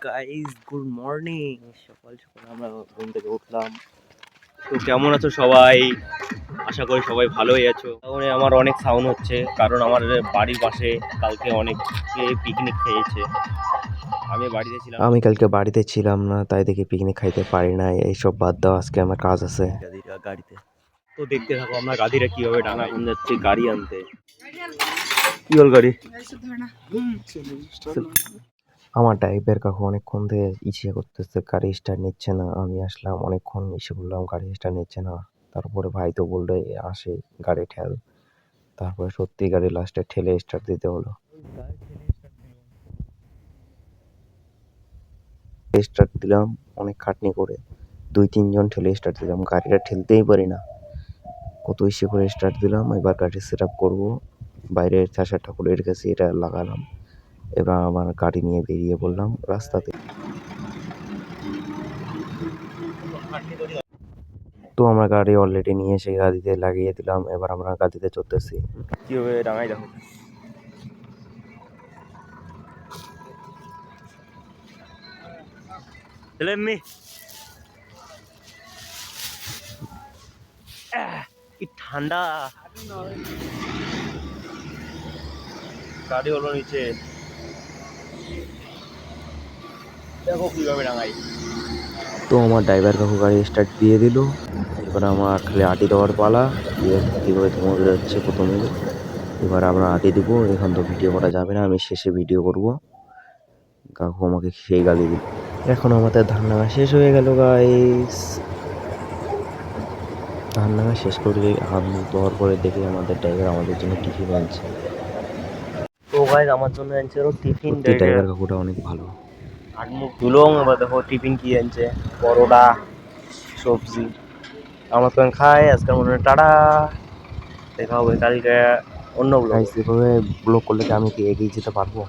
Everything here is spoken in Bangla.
Guys good morning. সকাল সকাল আমরা ঘুম থেকে উঠলাম। তো কেমন আছো সবাই? আশা করি সবাই ভালোই আছো। তাহলে আমার অনেক সাউন্ড হচ্ছে কারণ আমার বাড়ির পাশে কালকে অনেকে পিকনিক খেয়েছে। আমি কালকে বাড়িতে ছিলাম না, তাই দেখি পিকনিক খাইতে পারি না। এইসব বাদ দাও, আজকে আমার কাজ আছে গাড়িতে। তো দেখতে থাকো আমরা গাড়িটা কিভাবে ডাঙায় যাচ্ছি গাড়ি আনতে। কি হল গাড়ি? আমার ড্রাইভার কাকু অনেকক্ষণ থেকে ইচ্ছে করতেছে, গাড়ি স্টার্ট নিচ্ছে না। আমি আসলাম, অনেকক্ষণ ইচ্ছে করলাম, গাড়ি স্টার্ট নিচ্ছে না। তারপরে ভাই তো বললো আসে গাড়ি ঠেল। তারপরে সত্যি গাড়ি লাস্টে ঠেলে স্টার্ট দিতে হলো। স্টার্ট দিলাম অনেক খাটনি করে, 2-3 জন ঠেলে স্টার্ট দিলাম, গাড়িটা ঠেলতেই পারি না। কত ইচ্ছে করে স্টার্ট দিলাম। এবার গাড়ি সেট আপ করবো, বাইরের চাষা ঠাকুরের কাছে এটা লাগালাম। এবার আমার গাড়ি নিয়ে বেরিয়ে পড়লাম রাস্তাতে। তো আমরা গাড়ি অলরেডি নিয়ে এসে গাড়িতে লাগিয়ে দিলাম। এবার আমরা গাড়িতে চড়তেছি। কিভাবে ডাঙায় দেখো। কি ঠান্ডা, গাড়ি হলো নিচে, দেখো কিভাবে ডাঙাই। তো আমার ড্রাইভার কাকু গাড়ি স্টার্ট দিয়ে দিল। এবার আমার খালি আটি দেওয়ার পালা। কীভাবে ধোঁয়া বেরোচ্ছে প্রথমে। এবার আমরা আটি দিব। এখন তো ভিডিও করা যাবে না, আমি শেষে ভিডিও করব। কাকু আমাকে সেই গালি দিল। এখন আমাদের ধান ভাঙা শেষ হয়ে গেল গাইস। ধান ভাঙা শেষ করে হাত মুখ ধোয়ার পরে দেখি আমাদের ড্রাইভার আমাদের জন্য টিফিন আনছে। তো গাইস আমার জন্য আনছে টিফিন। ড্রাইভার কাকুটা অনেক ভালো। হাত মুখ ধুলং, এবার দেখো টিফিন কি আনছে, পরোটা সবজি। আমার তো খাই আজকের মনে হয় টাটা। দেখা হবে কালকে অন্য ব্লগ। এভাবে ব্লগ করলে কি আমি কি এগিয়ে যেতে পারবো?